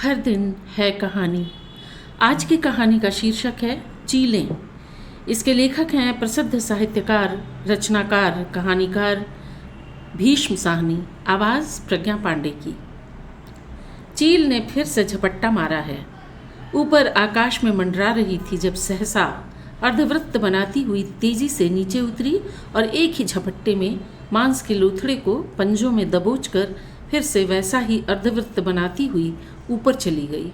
हर दिन है कहानी। आज की कहानी का शीर्षक है चीलें। इसके लेखक हैं प्रसिद्ध साहित्यकार, रचनाकार, कहानीकार भीष्म साहनी। आवाज़ प्रज्ञा पांडे की। चील ने फिर से झपट्टा मारा है। ऊपर आकाश में मंडरा रही थी जब सहसा अर्धवृत्त बनाती हुई तेजी से नीचे उतरी और एक ही झपट्टे में मांस के लोथड़े को पंजों में दबोचकर फिर से वैसा ही अर्धवृत्त बनाती हुई ऊपर चली गई।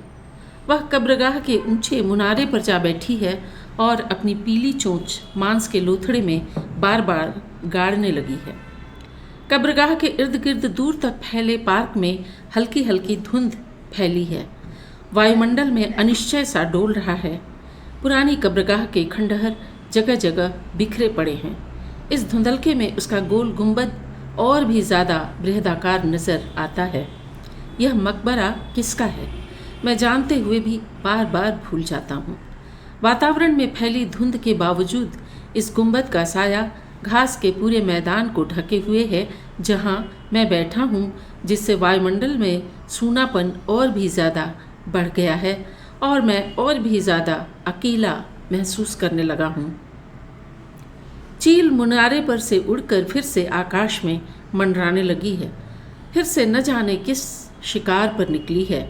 वह कब्रगाह के ऊंचे मुनारे पर जा बैठी है और अपनी पीली चोंच मांस के लोथड़े में बार बार गाड़ने लगी है। कब्रगाह के इर्द गिर्द दूर तक फैले पार्क में हल्की हल्की धुंध फैली है। वायुमंडल में अनिश्चय सा डोल रहा है। पुरानी कब्रगाह के खंडहर जगह जगह बिखरे पड़े हैं। इस धुंधलके में उसका गोल गुंबद और भी ज़्यादा बृहदाकार नज़र आता है। यह मकबरा किसका है, मैं जानते हुए भी बार बार भूल जाता हूँ। वातावरण में फैली धुंध के बावजूद इस गुंबद का साया घास के पूरे मैदान को ढके हुए है जहाँ मैं बैठा हूँ, जिससे वायुमंडल में सूनापन और भी ज़्यादा बढ़ गया है और मैं और भी ज़्यादा अकेला महसूस करने लगा हूँ। चील मुनारे पर से उड़कर फिर से आकाश में मंडराने लगी है। फिर से न जाने किस शिकार पर निकली है।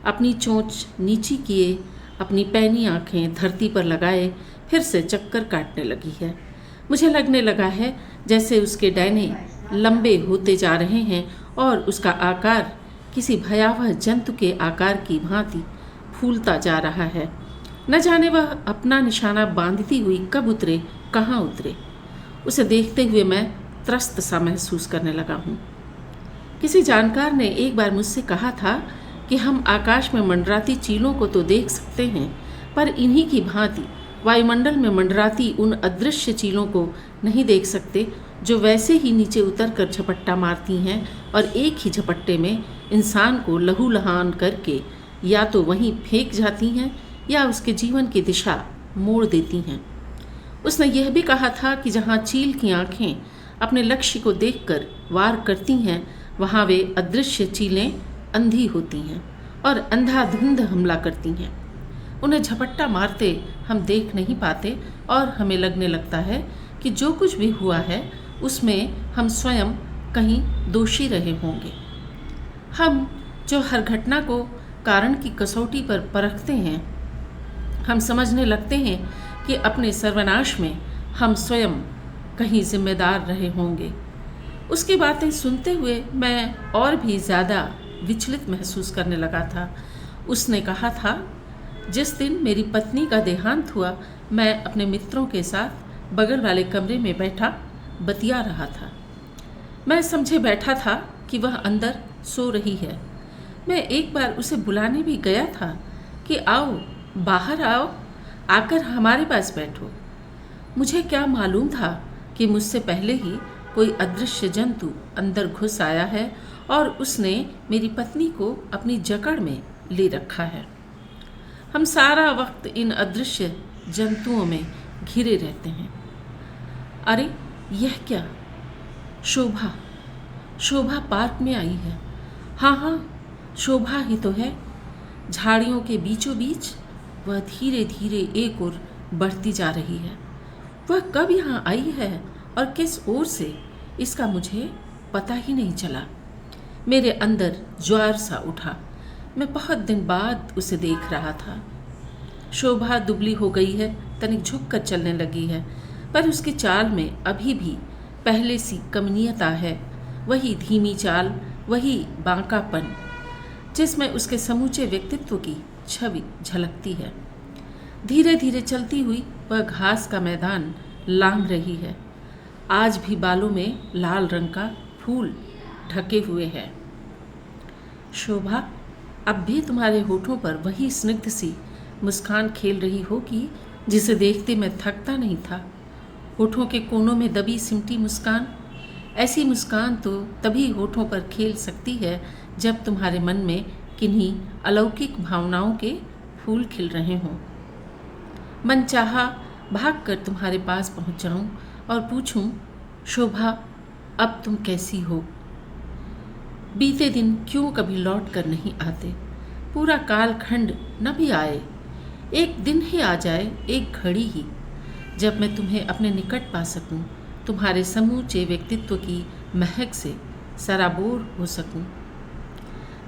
अपनी चोंच नीची किए, अपनी पैनी आँखें धरती पर लगाए फिर से चक्कर काटने लगी है। मुझे लगने लगा है जैसे उसके डैने लंबे होते जा रहे हैं और उसका आकार किसी भयावह जंतु के आकार की भांति फूलता जा रहा है। न जाने वह अपना निशाना बांधती हुई कब उतरे, कहाँ उतरे। उसे देखते हुए मैं त्रस्त सा महसूस करने लगा हूँ। किसी जानकार ने एक बार मुझसे कहा था कि हम आकाश में मंडराती चीलों को तो देख सकते हैं, पर इन्हीं की भांति वायुमंडल में मंडराती उन अदृश्य चीलों को नहीं देख सकते जो वैसे ही नीचे उतर कर झपट्टा मारती हैं और एक ही झपट्टे में इंसान को लहूलुहान करके या तो वहीं फेंक जाती हैं या उसके जीवन की दिशा मोड़ देती हैं। उसने यह भी कहा था कि जहाँ चील की आँखें अपने लक्ष्य को देखकर वार करती हैं, वहाँ वे अदृश्य चीलें अंधी होती हैं और अंधाधुंध हमला करती हैं। उन्हें झपट्टा मारते हम देख नहीं पाते और हमें लगने लगता है कि जो कुछ भी हुआ है उसमें हम स्वयं कहीं दोषी रहे होंगे। हम जो हर घटना को कारण की कसौटी पर परखते हैं, हम समझने लगते हैं कि अपने सर्वनाश में हम स्वयं कहीं जिम्मेदार रहे होंगे। उसकी बातें सुनते हुए मैं और भी ज़्यादा विचलित महसूस करने लगा था। उसने कहा था, जिस दिन मेरी पत्नी का देहांत हुआ, मैं अपने मित्रों के साथ बगल वाले कमरे में बैठा बतिया रहा था। मैं समझे बैठा था कि वह अंदर सो रही है। मैं एक बार उसे बुलाने भी गया था कि आओ, बाहर आओ, आकर हमारे पास बैठो। मुझे क्या मालूम था कि मुझसे पहले ही कोई अदृश्य जंतु अंदर घुस आया है और उसने मेरी पत्नी को अपनी जकड़ में ले रखा है। हम सारा वक्त इन अदृश्य जंतुओं में घिरे रहते हैं। अरे यह क्या, शोभा पार्क में आई है। हाँ, शोभा ही तो है। झाड़ियों के बीचों बीच वह धीरे धीरे एक ओर बढ़ती जा रही है। वह कब यहाँ आई है और किस ओर से, इसका मुझे पता ही नहीं चला। मेरे अंदर ज्वार सा उठा। मैं बहुत दिन बाद उसे देख रहा था। शोभा दुबली हो गई है, तनिक झुक कर चलने लगी है, पर उसकी चाल में अभी भी पहले सी कमनीयता है। वही धीमी चाल, वही बांकापन जिसमें उसके समूचे व्यक्तित्व की छवि झलकती है। धीरे धीरे चलती हुई वह घास का मैदान लांघ रही है। आज भी बालों में लाल रंग का फूल ढके हुए है। शोभा, अब भी तुम्हारे होठों पर वही स्निग्ध सी मुस्कान खेल रही होगी जिसे देखते मैं थकता नहीं था। होठों के कोनों में दबी सिमटी मुस्कान, ऐसी मुस्कान तो तभी होठों पर खेल सकती है जब तुम्हारे मन में किन्हीं अलौकिक भावनाओं के फूल खिल रहे हों। मन चाहा भागकर तुम्हारे पास पहुंच जाऊं और पूछूं, शोभा, अब तुम कैसी हो? बीते दिन क्यों कभी लौट कर नहीं आते? पूरा कालखंड न भी आए, एक दिन ही आ जाए, एक घड़ी ही, जब मैं तुम्हें अपने निकट पा सकूं, तुम्हारे समूचे व्यक्तित्व की महक से सराबोर हो सकूं।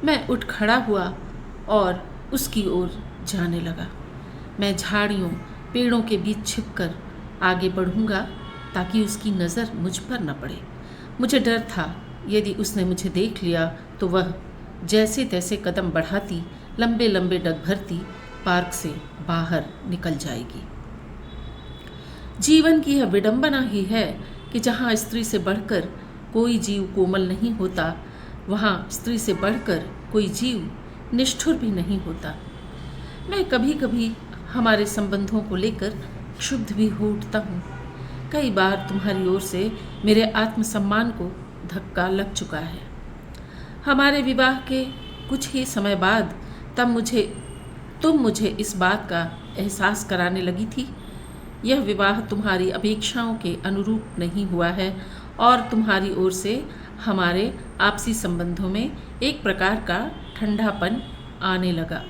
मैं उठ खड़ा हुआ और उसकी ओर जाने लगा। मैं झाड़ियों पेड़ों के बीच छिपकर आगे बढ़ूंगा ताकि उसकी नज़र मुझ पर न पड़े। मुझे डर था यदि उसने मुझे देख लिया तो वह जैसे तैसे कदम बढ़ाती, लंबे लंबे डग भरती पार्क से बाहर निकल जाएगी। जीवन की यह विडंबना ही है कि जहाँ स्त्री से बढ़कर कोई जीव कोमल नहीं होता, वहाँ स्त्री से बढ़कर कोई जीव निष्ठुर भी नहीं होता। मैं कभी कभी हमारे संबंधों को लेकर क्षुब्ध भी हो उठता हूँ। कई बार तुम्हारी ओर से मेरे आत्मसम्मान को धक्का लग चुका है। हमारे विवाह के कुछ ही समय बाद तुम मुझे इस बात का एहसास कराने लगी थी। यह विवाह तुम्हारी अपेक्षाओं के अनुरूप नहीं हुआ है और तुम्हारी ओर से हमारे आपसी संबंधों में एक प्रकार का ठंडापन आने लगा।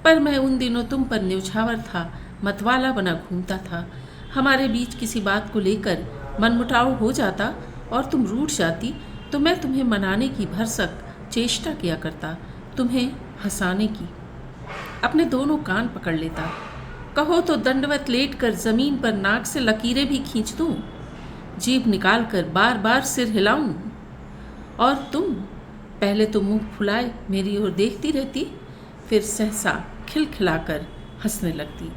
पर मैं उन दिनों तुम पर न्यौछावर था, मतवाला बना घूमता था। हमारे बीच किसी बात को लेकर मनमुटाव हो जाता और तुम रूठ जाती तो मैं तुम्हें मनाने की भरसक चेष्टा किया करता, तुम्हें हंसाने की। अपने दोनों कान पकड़ लेता, कहो तो दंडवत लेटकर जमीन पर नाक से लकीरें भी खींच दूं, जीभ निकाल कर बार बार सिर हिलाऊं, और तुम पहले तो मुंह फुलाए मेरी ओर देखती रहती, फिर सहसा खिलखिलाकर हंसने लगती,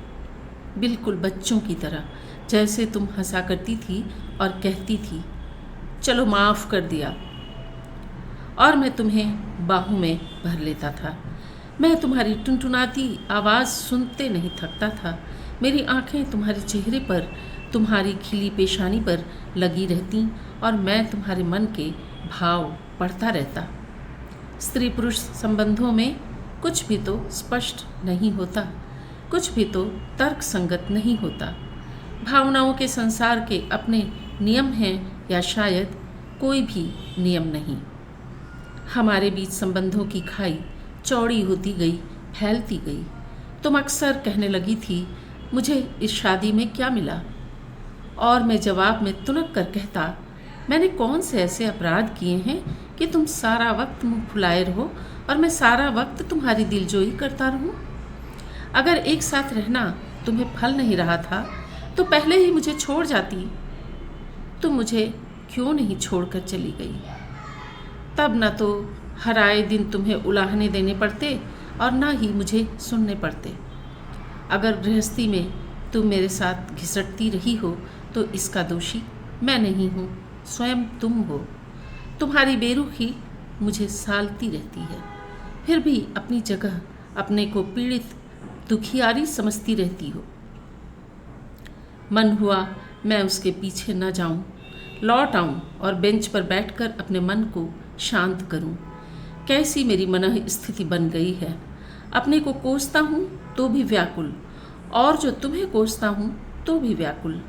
बिल्कुल बच्चों की तरह, जैसे तुम हंसा करती थी और कहती थी चलो माफ़ कर दिया। और मैं तुम्हें बाहों में भर लेता था। मैं तुम्हारी टुनटुनाती आवाज़ सुनते नहीं थकता था। मेरी आंखें तुम्हारे चेहरे पर, तुम्हारी खिली पेशानी पर लगी रहती और मैं तुम्हारे मन के भाव पढ़ता रहता। स्त्री पुरुष संबंधों में कुछ भी तो स्पष्ट नहीं होता, कुछ भी तो तर्क संगत नहीं होता। भावनाओं के संसार के अपने नियम हैं या शायद कोई भी नियम नहीं। हमारे बीच संबंधों की खाई चौड़ी होती गई, फैलती गई। तुम अक्सर कहने लगी थी मुझे इस शादी में क्या मिला, और मैं जवाब में तुनक कर कहता मैंने कौन से ऐसे अपराध किए हैं कि तुम सारा वक्त मुँह फुलाए रहो और मैं सारा वक्त तुम्हारी दिलजोई करता रहूं। अगर एक साथ रहना तुम्हें फल नहीं रहा था तो पहले ही मुझे छोड़ जाती। तुम मुझे क्यों नहीं छोड़कर चली गई? तब न तो हर आए दिन तुम्हें उलाहने देने पड़ते और ना ही मुझे सुनने पड़ते। अगर गृहस्थी में तुम मेरे साथ घिसटती रही हो तो इसका दोषी मैं नहीं हूँ, स्वयं तुम हो। तुम्हारी बेरुखी मुझे सालती रहती है, फिर भी अपनी जगह अपने को पीड़ित दुखियारी समझती रहती हो। मन हुआ मैं उसके पीछे न जाऊं, लौट आऊं और बेंच पर बैठकर अपने मन को शांत करूं। कैसी मेरी मन स्थिति बन गई है। अपने को कोसता हूँ तो भी व्याकुल, और जो तुम्हें कोसता हूँ तो भी व्याकुल।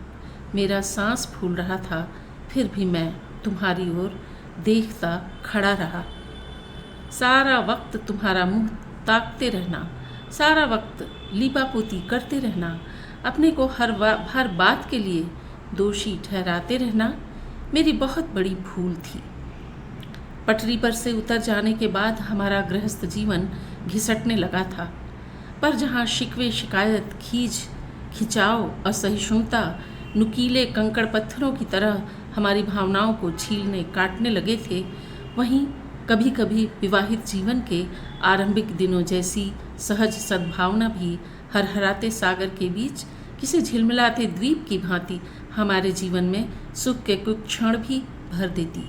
मेरा सांस फूल रहा था, फिर भी मैं तुम्हारी ओर देखता खड़ा रहा। सारा वक्त तुम्हारा मुंह ताकते रहना, सारा वक्त लीपापोती करते रहना, अपने को हर बात के लिए दोषी ठहराते रहना मेरी बहुत बड़ी भूल थी। पटरी पर से उतर जाने के बाद हमारा गृहस्थ जीवन घिसटने लगा था, पर जहाँ शिकवे शिकायत, खिंचाव, असहिष्णुता नुकीले कंकड़ पत्थरों की तरह हमारी भावनाओं को छीलने काटने लगे थे, वहीं कभी कभी विवाहित जीवन के आरंभिक दिनों जैसी सहज सद्भावना भी हरहराते सागर के बीच किसी झिलमिलाते द्वीप की भांति हमारे जीवन में सुख के कुछ क्षण भी भर देती।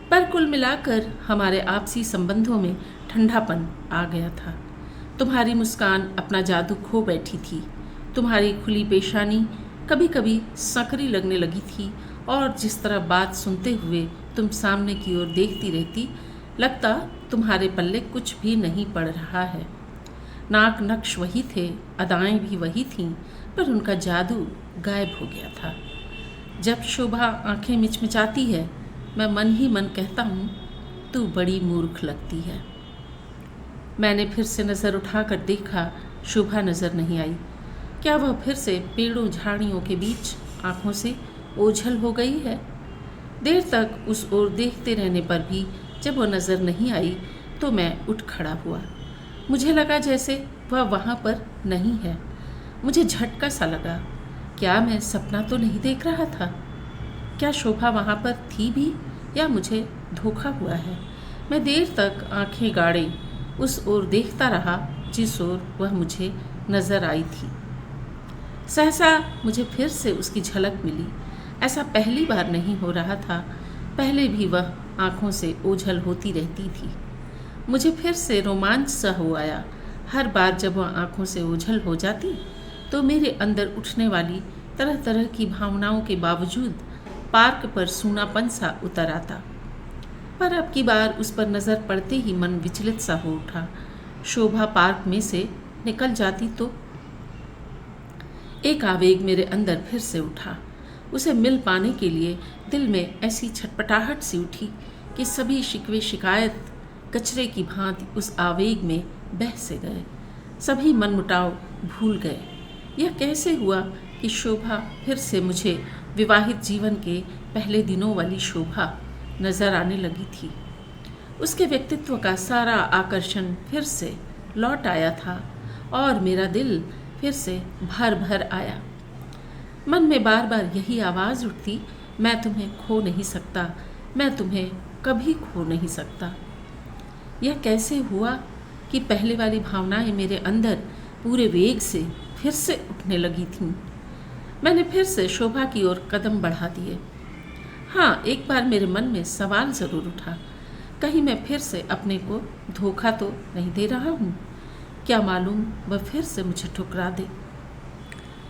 पर कुल मिलाकर हमारे आपसी संबंधों में ठंडापन आ गया था। तुम्हारी मुस्कान अपना जादू खो बैठी थी। तुम्हारी खुली पेशानी कभी कभी सकरी लगने लगी थी और जिस तरह बात सुनते हुए तुम सामने की ओर देखती रहती, लगता तुम्हारे पल्ले कुछ भी नहीं पड़ रहा है। नाक नक्श वही थे, अदाएं भी वही थीं, पर उनका जादू गायब हो गया था। जब शोभा आंखें मिचमिचाती है, मैं मन ही मन कहता हूँ तू बड़ी मूर्ख लगती है। मैंने फिर से नज़र उठाकर देखा, शोभा नज़र नहीं आई। क्या वह फिर से पेड़ों झाड़ियों के बीच आंखों से ओझल हो गई है? देर तक उस ओर देखते रहने पर भी जब वह नज़र नहीं आई तो मैं उठ खड़ा हुआ। मुझे लगा जैसे वह वहाँ पर नहीं है। मुझे झटका सा लगा, क्या मैं सपना तो नहीं देख रहा था? क्या शोभा वहाँ पर थी भी या मुझे धोखा हुआ है? मैं देर तक आंखें गाड़े उस ओर देखता रहा जिस ओर वह मुझे नज़र आई थी। सहसा मुझे फिर से उसकी झलक मिली। ऐसा पहली बार नहीं हो रहा था, पहले भी वह आंखों से ओझल होती रहती थी। मुझे फिर से रोमांच सा हो आया। हर बार जब वह आंखों से ओझल हो जाती तो मेरे अंदर उठने वाली तरह तरह की भावनाओं के बावजूद पार्क पर सूनापन सा उतर आता। पर अब की बार उस पर नज़र पड़ते ही मन विचलित सा हो उठा। शोभा पार्क में से निकल जाती तो एक आवेग मेरे अंदर फिर से उठा। उसे मिल पाने के लिए दिल में ऐसी छटपटाहट सी उठी कि सभी शिकवे शिकायत कचरे की भांति उस आवेग में बह से गए। सभी मनमुटाव भूल गए। यह कैसे हुआ कि शोभा फिर से मुझे विवाहित जीवन के पहले दिनों वाली शोभा नज़र आने लगी थी। उसके व्यक्तित्व का सारा आकर्षण फिर से लौट आया था और मेरा दिल फिर से भर भर आया। मन में बार बार यही आवाज़ उठती, मैं तुम्हें खो नहीं सकता, मैं तुम्हें कभी खो नहीं सकता। यह कैसे हुआ कि पहले वाली भावनाएं मेरे अंदर पूरे वेग से फिर से उठने लगी थीं। मैंने फिर से शोभा की ओर कदम बढ़ा दिए। हाँ, एक बार मेरे मन में सवाल ज़रूर उठा, कहीं मैं फिर से अपने को धोखा तो नहीं दे रहा हूँ? क्या मालूम वह फिर से मुझे ठुकरा दे।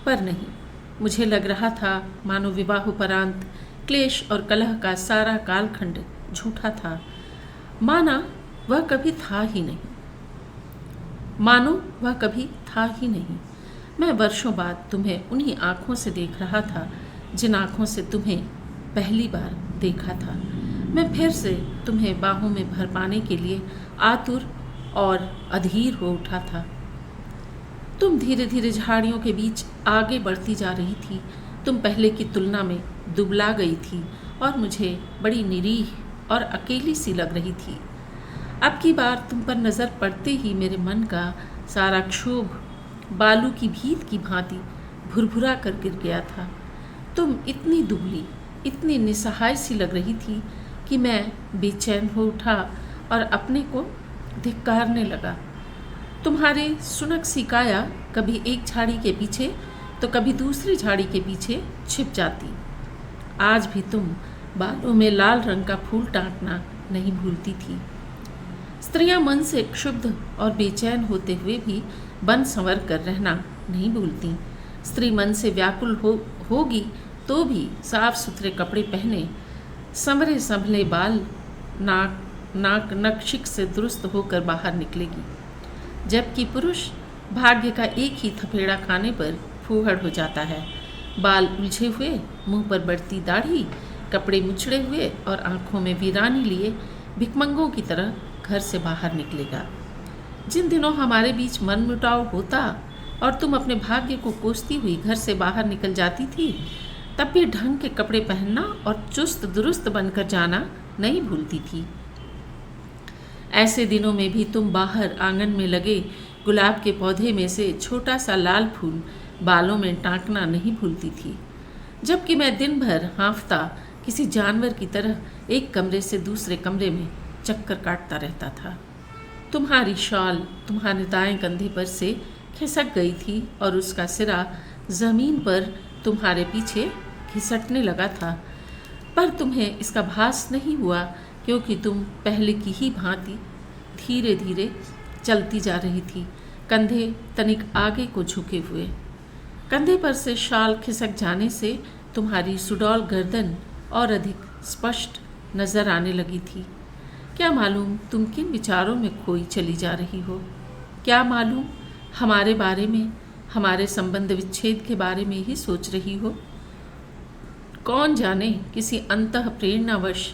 पर नहीं, मुझे लग रहा था मानो विवाहोपरांत क्लेश और कलह का सारा कालखंड झूठा था, मानो वह कभी था ही नहीं। मैं वर्षों बाद तुम्हें उन्हीं आँखों से देख रहा था जिन आँखों से तुम्हें पहली बार देखा था। मैं फिर से तुम्हें बाहों में भर पाने के लिए आतुर और अधीर हो उठा था। तुम धीरे धीरे झाड़ियों के बीच आगे बढ़ती जा रही थी। तुम पहले की तुलना में दुबला गई थी और मुझे बड़ी निरीह और अकेली सी लग रही थी। अब की बार तुम पर नज़र पड़ते ही मेरे मन का सारा क्षोभ बालू की भीत की भांति भुरभुरा कर गिर गया था। तुम इतनी दुबली, इतनी निसहाय सी लग रही थी कि मैं बेचैन हो उठा और अपने को धिक्कारने लगा। तुम्हारी सुनक सी काया कभी एक झाड़ी के पीछे तो कभी दूसरी झाड़ी के पीछे छिप जाती। आज भी तुम बालों में लाल रंग का फूल टाँकना नहीं भूलती थी। स्त्रियां मन से क्षुब्ध और बेचैन होते हुए भी बन संवर कर रहना नहीं भूलती। स्त्री मन से व्याकुल होगी तो भी साफ सुथरे कपड़े पहने, संवरे संभले बाल, नाक नक्शिक से दुरुस्त होकर बाहर निकलेगी, जबकि पुरुष भाग्य का एक ही थपेड़ा खाने पर फूहड़ हो जाता है। बाल उलझे हुए, मुंह पर बढ़ती दाढ़ी, कपड़े मुचड़े हुए और आंखों में वीरानी लिए भिखमंगों की तरह घर से बाहर निकलेगा। जिन दिनों हमारे बीच मनमुटाव होता और तुम अपने भाग्य को कोसती हुई घर से बाहर निकल जाती थी, तब भी ढंग के कपड़े पहनना और चुस्त दुरुस्त बनकर जाना नहीं भूलती थी। ऐसे दिनों में भी तुम बाहर आंगन में लगे गुलाब के पौधे में से छोटा सा लाल फूल बालों में टाँकना नहीं भूलती थी, जबकि मैं दिन भर हाँफता किसी जानवर की तरह एक कमरे से दूसरे कमरे में चक्कर काटता रहता था। तुम्हारी शॉल तुम्हारे दाएं कंधे पर से खिसक गई थी और उसका सिरा ज़मीन पर तुम्हारे पीछे घिसटने लगा था, पर तुम्हें इसका भास नहीं हुआ क्योंकि तुम पहले की ही भांति धीरे धीरे चलती जा रही थी, कंधे तनिक आगे को झुके हुए। कंधे पर से शाल खिसक जाने से तुम्हारी सुडौल गर्दन और अधिक स्पष्ट नजर आने लगी थी। क्या मालूम तुम किन विचारों में खोई चली जा रही हो? क्या मालूम हमारे बारे में, हमारे संबंध विच्छेद के बारे में ही सोच रही हो? कौन जाने किसी अंतः प्रेरणावश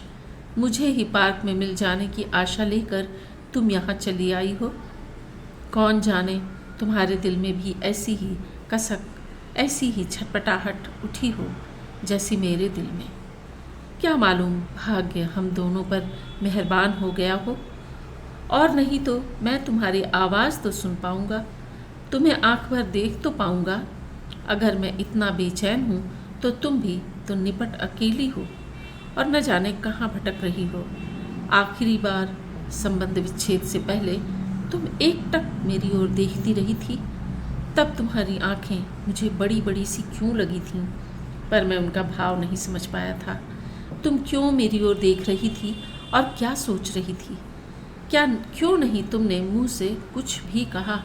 मुझे ही पार्क में मिल जाने की आशा लेकर तुम यहाँ चली आई हो। कौन जाने तुम्हारे दिल में भी ऐसी ही कसक, ऐसी ही छटपटाहट उठी हो जैसी मेरे दिल में। क्या मालूम भाग्य हम दोनों पर मेहरबान हो गया हो, और नहीं तो मैं तुम्हारी आवाज़ तो सुन पाऊँगा, तुम्हें आँख भर देख तो पाऊँगा। अगर मैं इतना बेचैन हूँ तो तुम भी तो निपट अकेली हो और न जाने कहाँ भटक रही हो। आखिरी बार संबंध विच्छेद से पहले तुम एकटक मेरी ओर देखती रही थी, तब तुम्हारी आंखें मुझे बड़ी बड़ी सी क्यों लगी थीं, पर मैं उनका भाव नहीं समझ पाया था। तुम क्यों मेरी ओर देख रही थी और क्या सोच रही थी? क्यों नहीं तुमने मुंह से कुछ भी कहा?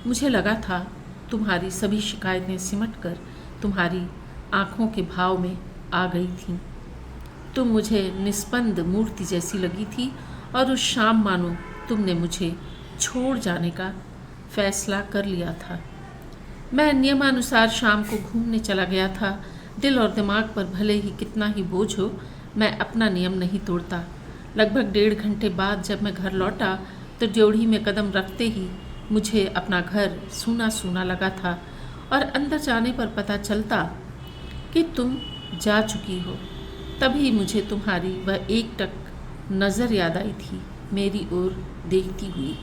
मुझे लगा था तुम्हारी सभी शिकायतें सिमटकर तुम्हारी आँखों के भाव में आ गई थीं। तुम मुझे निस्पंद मूर्ति जैसी लगी थी और उस शाम मानो तुमने मुझे छोड़ जाने का फैसला कर लिया था। मैं नियमानुसार शाम को घूमने चला गया था। दिल और दिमाग पर भले ही कितना ही बोझ हो, मैं अपना नियम नहीं तोड़ता। लगभग 1.5 घंटे बाद जब मैं घर लौटा तो ड्योढ़ी में कदम रखते ही मुझे अपना घर सूना सूना लगा था, और अंदर जाने पर पता चलता कि तुम जा चुकी हो। तभी मुझे तुम्हारी वह एकटक नज़र याद आई थी, मेरी ओर देखती हुई।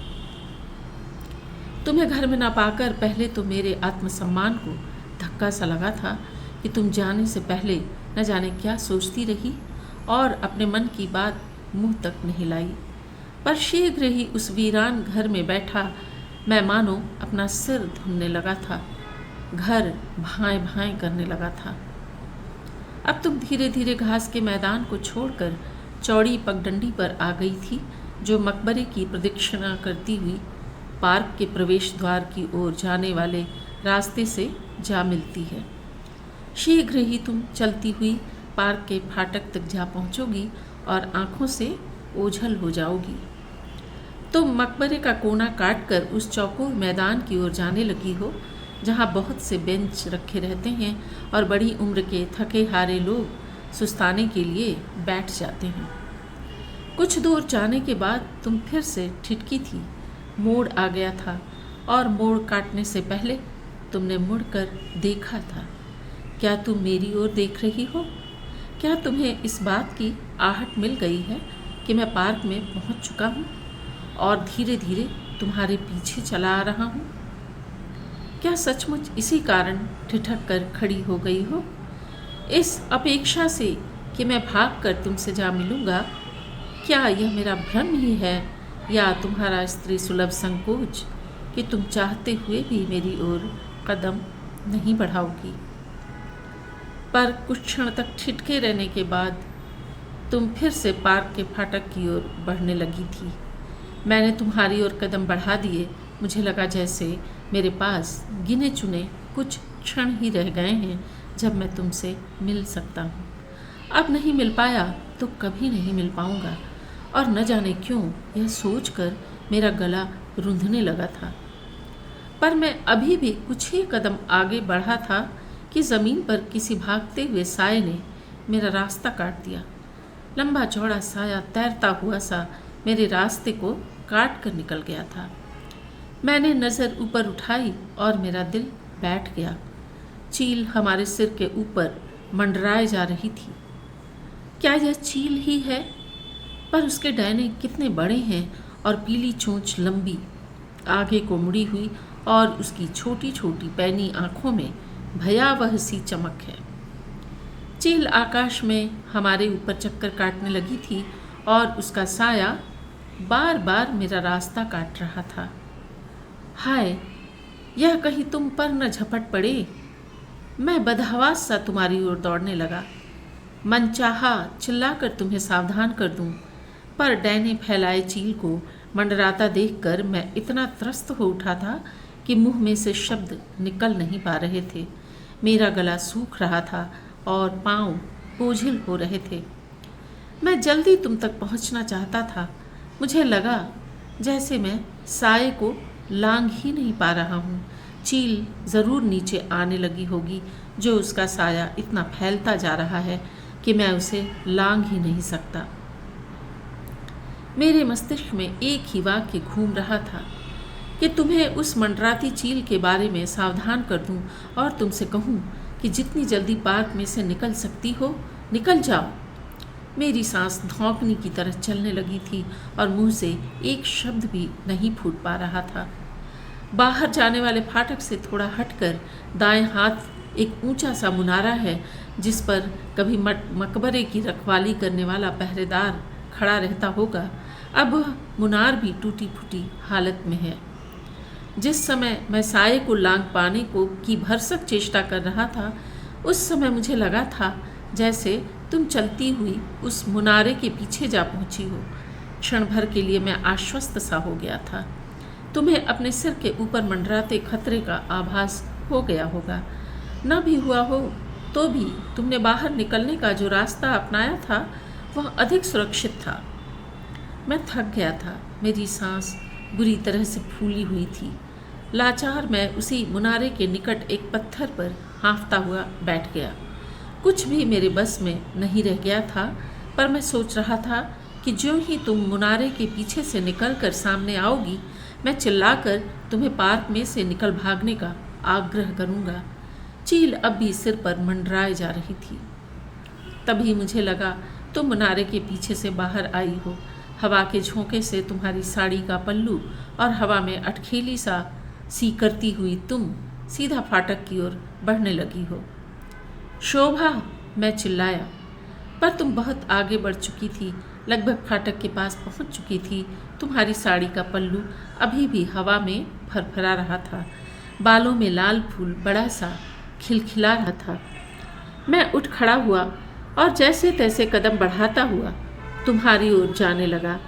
तुम्हें घर में ना पाकर पहले तो मेरे आत्मसम्मान को धक्का सा लगा था कि तुम जाने से पहले न जाने क्या सोचती रही और अपने मन की बात मुंह तक नहीं लाई। पर शीघ्र ही उस वीरान घर में बैठा मैं मानो अपना सिर धुनने लगा था। घर भाएं भाएं करने लगा था। अब तुम धीरे धीरे घास के मैदान को छोड़कर चौड़ी पगडंडी पर आ गई थी, जो मकबरे की प्रदक्षिणा करती हुई पार्क के प्रवेश द्वार की ओर जाने वाले रास्ते से जा मिलती है। शीघ्र ही तुम चलती हुई पार्क के फाटक तक जा पहुंचोगी और आंखों से ओझल हो जाओगी। तुम मकबरे का कोना काटकर उस चौकोर मैदान की ओर जाने लगी हो, जहाँ बहुत से बेंच रखे रहते हैं और बड़ी उम्र के थके हारे लोग सुस्ताने के लिए बैठ जाते हैं। कुछ दूर जाने के बाद तुम फिर से ठिठकी थी। मोड़ आ गया था और मोड़ काटने से पहले तुमने मुड़कर देखा था। क्या तुम मेरी ओर देख रही हो? क्या तुम्हें इस बात की आहट मिल गई है कि मैं पार्क में पहुंच चुका हूं और धीरे धीरे तुम्हारे पीछे चला आ रहा हूं? क्या सचमुच इसी कारण ठिठक कर खड़ी हो गई हो, इस अपेक्षा से कि मैं भागकर तुमसे जा मिलूंगा? क्या यह मेरा भ्रम ही है या तुम्हारा स्त्री सुलभ संकोच कि तुम चाहते हुए भी मेरी ओर कदम नहीं बढ़ाओगी? पर कुछ क्षण तक ठिठके रहने के बाद तुम फिर से पार्क के फाटक की ओर बढ़ने लगी थी। मैंने तुम्हारी ओर कदम बढ़ा दिए। मुझे लगा जैसे मेरे पास गिने चुने कुछ क्षण ही रह गए हैं जब मैं तुमसे मिल सकता हूँ। अब नहीं मिल पाया तो कभी नहीं मिल पाऊँगा, और न जाने क्यों यह सोचकर मेरा गला रूंधने लगा था। पर मैं अभी भी कुछ ही कदम आगे बढ़ा था कि ज़मीन पर किसी भागते हुए साये ने मेरा रास्ता काट दिया। लंबा चौड़ा साया तैरता हुआ सा मेरे रास्ते को काट कर निकल गया था। मैंने नज़र ऊपर उठाई और मेरा दिल बैठ गया। चील हमारे सिर के ऊपर मंडराए जा रही थी। क्या यह चील ही है? पर उसके डैने कितने बड़े हैं और पीली चोंच लंबी आगे को मुड़ी हुई, और उसकी छोटी छोटी पैनी आँखों में भयावह सी चमक है। चील आकाश में हमारे ऊपर चक्कर काटने लगी थी और उसका साया बार बार मेरा रास्ता काट रहा था। हाय, यह कहीं तुम पर न झपट पड़े। मैं बदहवास सा तुम्हारी ओर दौड़ने लगा। मन चाहा चिल्लाकर तुम्हें सावधान कर दूं, पर डैने फैलाए चील को मंडराता देखकर मैं इतना त्रस्त हो उठा था कि मुंह में से शब्द निकल नहीं पा रहे थे। मेरा गला सूख रहा था और पांव बोझिल हो रहे थे। मैं जल्दी तुम तक पहुंचना चाहता था। मुझे लगा जैसे मैं साये को लांघ ही नहीं पा रहा हूँ। चील ज़रूर नीचे आने लगी होगी, जो उसका साया इतना फैलता जा रहा है कि मैं उसे लांघ ही नहीं सकता। मेरे मस्तिष्क में एक ही वाक्य घूम रहा था, कि तुम्हें उस मंडराती चील के बारे में सावधान कर दूं और तुमसे कहूं कि जितनी जल्दी पार्क में से निकल सकती हो निकल जाओ। मेरी सांस धौंकनी की तरह चलने लगी थी और मुंह से एक शब्द भी नहीं फूट पा रहा था। बाहर जाने वाले फाटक से थोड़ा हटकर दाएं हाथ एक ऊंचा सा मुनारा है जिस पर कभी मकबरे की रखवाली करने वाला पहरेदार खड़ा रहता होगा। अब वह मुनार भी टूटी फूटी हालत में है। जिस समय मैं साये को लांघ पाने की भरसक चेष्टा कर रहा था, उस समय मुझे लगा था जैसे तुम चलती हुई उस मुनारे के पीछे जा पहुंची हो। क्षण भर के लिए मैं आश्वस्त सा हो गया था। तुम्हें अपने सिर के ऊपर मंडराते खतरे का आभास हो गया होगा। न भी हुआ हो तो भी तुमने बाहर निकलने का जो रास्ता अपनाया था वह अधिक सुरक्षित था। मैं थक गया था। मेरी सांस बुरी तरह से फूली हुई थी। लाचार मैं उसी मुनारे के निकट एक पत्थर पर हाँफता हुआ बैठ गया। कुछ भी मेरे बस में नहीं रह गया था, पर मैं सोच रहा था कि ज्यों ही तुम मुनारे के पीछे से निकलकर सामने आओगी, मैं चिल्लाकर तुम्हें पार्क में से निकल भागने का आग्रह करूँगा। चील अब भी सिर पर मंडराए जा रही थी। तभी मुझे लगा तुम मुनारे के पीछे से बाहर आई हो। हवा के झोंके से तुम्हारी साड़ी का पल्लू और हवा में अटखेली सी करती हुई तुम सीधा फाटक की ओर बढ़ने लगी हो। शोभा, मैं चिल्लाया, पर तुम बहुत आगे बढ़ चुकी थी, लगभग फाटक के पास पहुंच चुकी थी। तुम्हारी साड़ी का पल्लू अभी भी हवा में फरफरा रहा था। बालों में लाल फूल बड़ा सा खिलखिला रहा था। मैं उठ खड़ा हुआ और जैसे तैसे कदम बढ़ाता हुआ तुम्हारी ओर जाने लगा।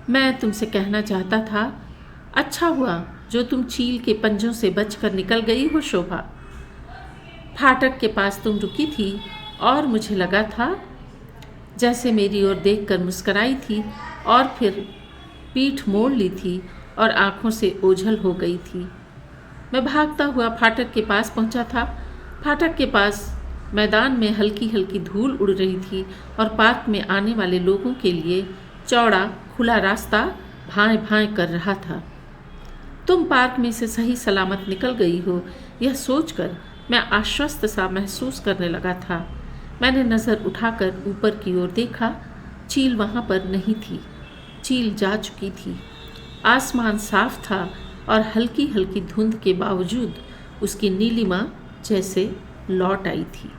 मैं तुमसे कहना चाहता था, अच्छा हुआ जो तुम चील के पंजों से बचकर निकल गई हो शोभा। फाटक के पास तुम रुकी थी और मुझे लगा था जैसे मेरी ओर देखकर मुस्कराई थी और फिर पीठ मोड़ ली थी और आंखों से ओझल हो गई थी। मैं भागता हुआ फाटक के पास पहुंचा था। फाटक के पास मैदान में हल्की हल्की धूल उड़ रही थी और पार्क में आने वाले लोगों के लिए चौड़ा खुला रास्ता भाएं भाएं कर रहा था। तुम पार्क में से सही सलामत निकल गई हो, यह सोचकर मैं आश्वस्त सा महसूस करने लगा था। मैंने नज़र उठाकर ऊपर की ओर देखा। चील वहाँ पर नहीं थी। चील जा चुकी थी। आसमान साफ था और हल्की हल्की धुंध के बावजूद उसकी नीलिमा जैसे लौट आई थी।